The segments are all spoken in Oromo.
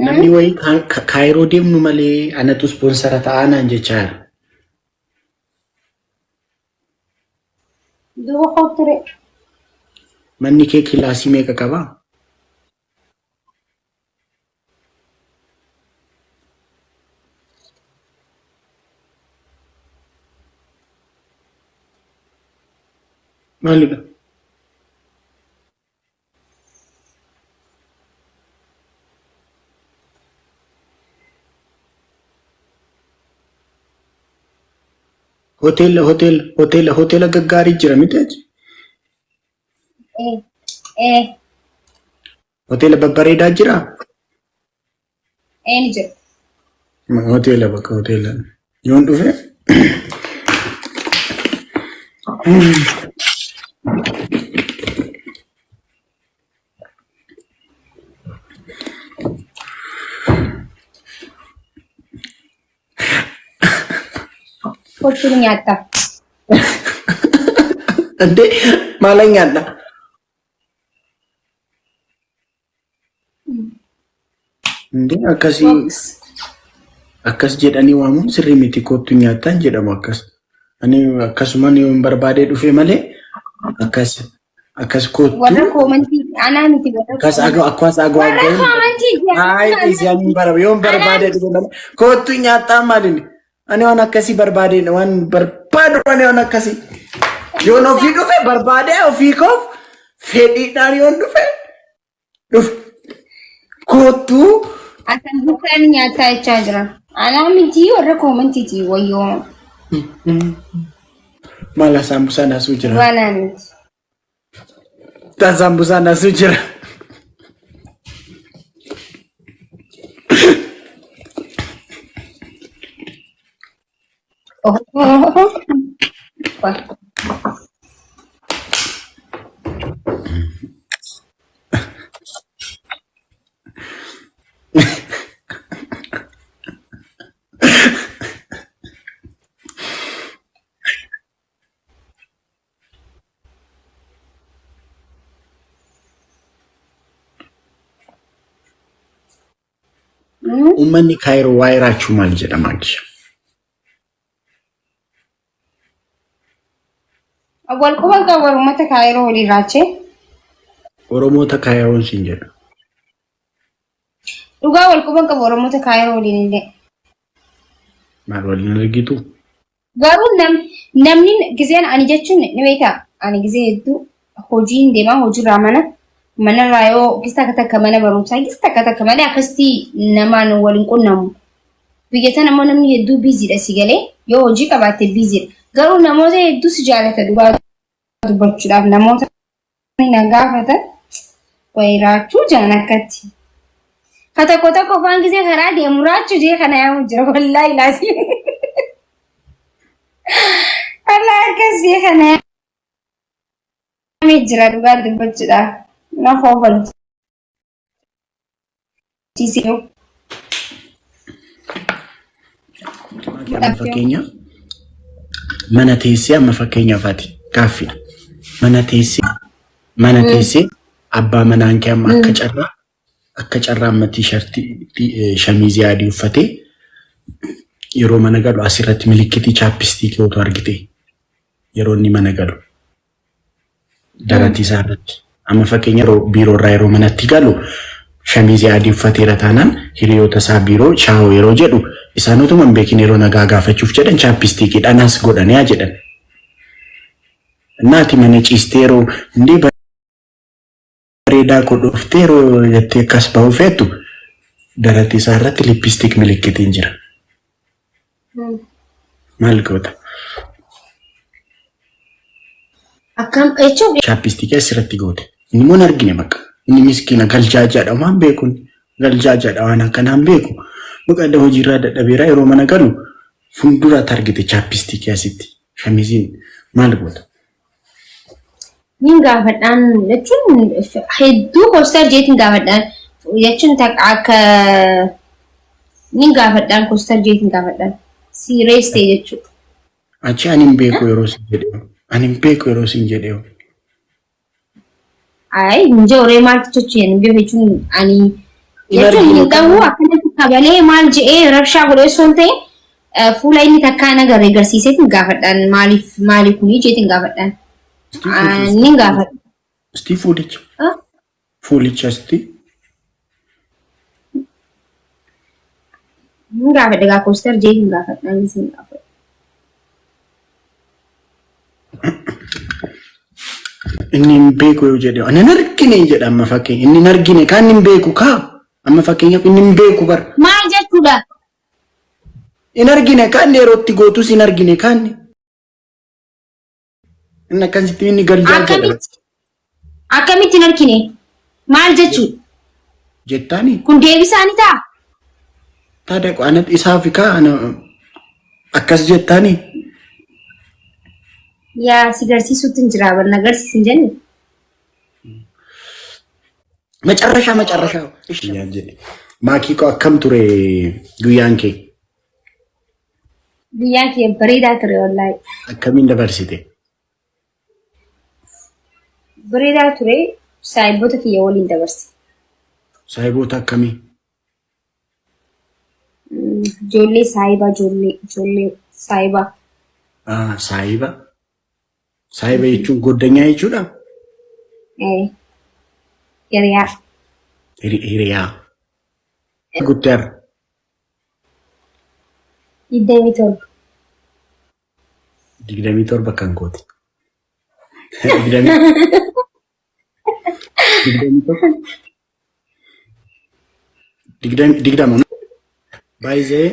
namni wayii kaayiroo deemnu malee anatu sponsora ta'anaan jechaa duuba qotture manni kee kilaasii meeqa qabaa? Maalidha? Hoteela gaggaarii jira miti? Hoteela babbareedaa jira? Ni jira. Hoteela bakka hoteela. Yoon dhufe? Kotture nyaata. Ante maal nyaadha? Inde akkas jedhanii waamuun sirrii miti kottu nyaataan jedhamu akkas. Ani akkasumaan yoo hin barbaade dhufe malee akkas kottu. Warra koomantii anaa miti godha. Akkas agwaa. Warra koomantii. Haa isaan yoo hin barbaade dhufe malee kottu nyaataan maalini? Ani waan akkasii barbaade waan barbaadu ani waan akkasii. Yoon ofii dhufe barbaade ofii koof fedhiidhaan yoon dhufe kottu. Asan bukan nyata jira. Ana miti warra koomantii wayyoo. Mala sambusa nasu jira. Wala miti. Ta sambusa nasu jira. Oh. Uummanni kaayiroo waa'ee raachuu maal jedhama jira? Awwal kuban ka Oromoota kaayiroo waliin raachee? Oromoota kaayiroon siin jedha. Dhugaa wal kuban ka Oromoota kaayiroo waliin illee. Maal waliin argitu? Garuu namni giseen ani jechuun ni beektaa? Ani gisee hedduu hojiin deemaa hojiirraa mana raayoo gis takka mana barumsaa gis takka malee akkasitti namaan waliin qunnamu. Biyya tana immoo namni hedduu biiziidha si galee yoo hojii qabaatte biiziidha. Garuu namoota hedduu si jaalata dhugaa dubbachuudhaaf namoota na gaafatan wayii raachuu jaan akkatti. Ka tokko faan gisee karaa deemu raachuu jee kana yaamu jira wallaahi laasii. Wallaahi akkas jee kana yaamu jira dhugaa dubbachuudhaaf. Na hoofal. Tisiyo. Fakkeenyaaf mana teessee amma fakkeenyaaf ati gaaffiidha. Mana teessee abbaa manaan kee amma akka carraa amma tiishartii shamizii adii uffatee yeroo mana galu asirratti milikitii chaappistiikii otoo argite yeroo inni mana galu daratii isaa irratti. Amma fakkeenya biiroo irraa yeroo manatti galu shamizii adii uffateera taanaan hiriyoota isaa biiroo chaawoo yeroo jedhu isaanotuma hin beekin yeroo nagaa gaafachuuf jedhan chaappistiikii dhanas godhanii jedhan. Naati mana ciisteeroo indee bareedaa godhofteeroo jettee akkas ba'uu feetu daratii isaa irratti lippistiik milikitiin jira. Maal goota? Akkam jechuun chaappistiikii asirratti goote. Inni moon argine bakka. Inni miskiina galjaajaadha waan beekun galjaajaadha waan akkanaan beeku. Muqadda hojiirraa dadhabeeraa yeroo mana galu fuulduraatti argite chaappistiikii asitti. Shamiziin maal goota? Nin gaafadhaan jechuun hedduu koostar jeetiin gaafadhaan jechuun akka nin gaafadhaan koostar jeetiin gaafadhaan siirees ta'e jechuudha. Achi ani hin beeku yeroo sin jedhee. Ani hin beeku yeroo sin jedhee. Ay, nje oree maaltu jechuun biyo jechuun ani يجون يدعوا أكنك قبله مال جئ ربشة ولا سونتين فولايني تكانا غير رجسيسة تنقافدان مالي كوني جئ تنقافدان نينقافد ستي فوليتش فوليتش ستي نينقافد دعا كوستر جئ تنقافدان نينقافد inni beeku yoo jedhe ana nargine jedha amma fakkeenya inni nargine kan inni beeku ka amma fakkeenyaaf inni beeku bar maal jechuudha in argine kan yerootti gootus in argine kan inni akkasitti inni galjaa jedha akkamitti in argine maal jechuu jettani kun deebisaani ta'a taada qaanat isaaf ka ana akkas jettani yaa sigarsiisuutti jira barna garsiisin jenni መጨረሻ እሺ ያጀ ማኪቆ አከም ቱሬ ጉያንኬ በሬዳ ቱሬ ወላይ አከሚን ደበርሲቴ በሬዳ ቱሬ ሳይቦታ ከየወሊን ደበርሲ ሳይቦታ አከሚ ጆሌ ሳይባ ሳይባ ይቹን ጎደኛ ይቹዳ Hiriya. Gutter. Digdamitor bakkan kooti. Digdama. Baay'ee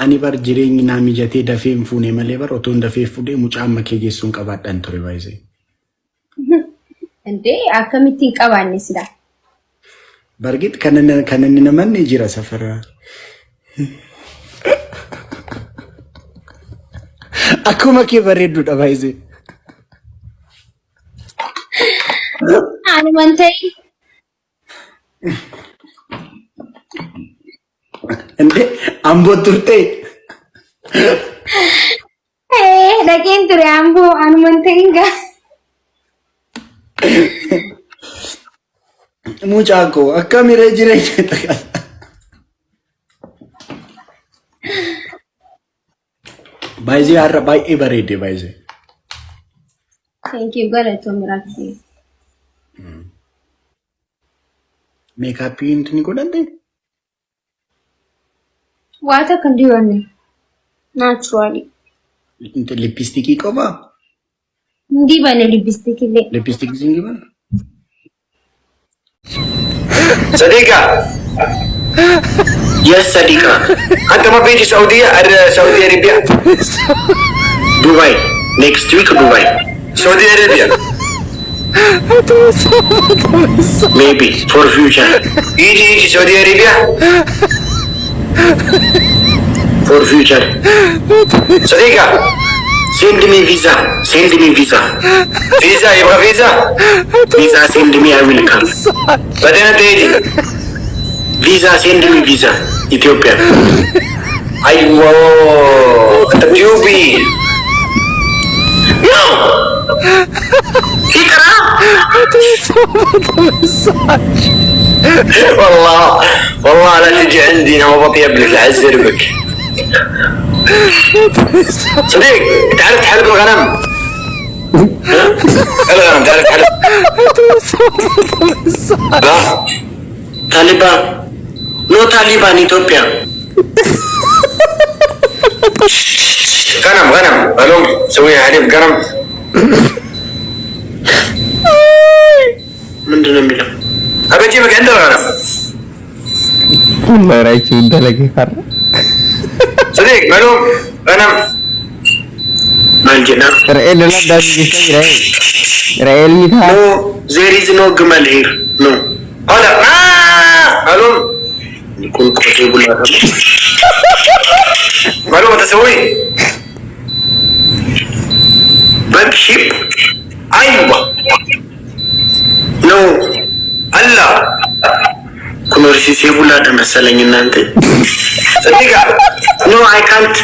ani bar jireenyi naa mijatee dafee hin fuune malee bar otoo hin dafee fuudhee mucaa amma kee geessuun qabaadhaan ture baay'ee. እንዴ አከሚቲን ቀባን ሲዳ በርግጥ ከነን ነመን ይጅራ ሰፈራ አኩማ ከበረዱ ዳባይዜ አንመንተይ እንዴ አምቦ ቱርቴ ደቂን ቱሪ አምቦ አንመንተይንጋ Mucaako akkamire jireenya ta'a. Baay'ee har'a baay'ee bareede baay'ee. Thank you galatoo miraakii. Meekaappii inni godhante? Waata kan dibanne naturally. Lippistikii qabaa? Dibane lipstick le. Lipstick zingi bana. صديقة يس صديقة أنت ما بيجي سعودية سعودية أرابيا دبي next week دبي سعودية أرابيا maybe for future يجي سعودية أرابيا for future صديقة send me visa يبغى visa send me I will come بعدين تيجي visa send me visa Ethiopia أيوة تجوبي no إقرأ والله لا تجي عندي أنا ما بطيب لك العزر بك صديق تعرف تحلب الغنم؟ الغنم تعرف تحلب؟ لا طالبان نو طالبان إثيوبيا غنم الوم سويها حليب غنم من دون ميلا أبى أجيبك عند الغنم والله رايك انت لك خر صديق معلوم غنم ما الجنة رأيل لا داس يشتغل رأيل ميتها No, there is no Gamal here. No. هذا معلوم يكون قوتي بلا معلومة تسوي Bug ship? أيوة No. الله كنورسي سيبولا تمثلني نانتي. صديقة No, I can't.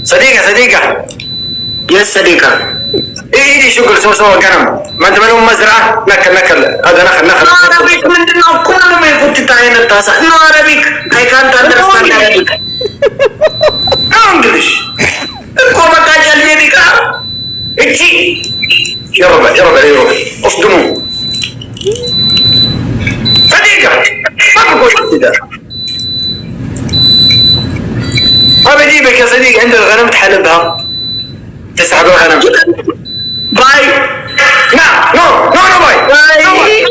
صديقة يا صديقة ايه شغل سوسو كلام ما انت منهم مزرعة نكل هذا نخل عربيك من دنا كل ما يفوت تعين التاسع نو عربيك I can't understand Arabic English كوما كاجل يديك اجي يا ربع اصدموا صديقة ما بقول كده ما بجيبك يا صديقي عند الغنم تحلبها تسحب الغنم باي لا نو باي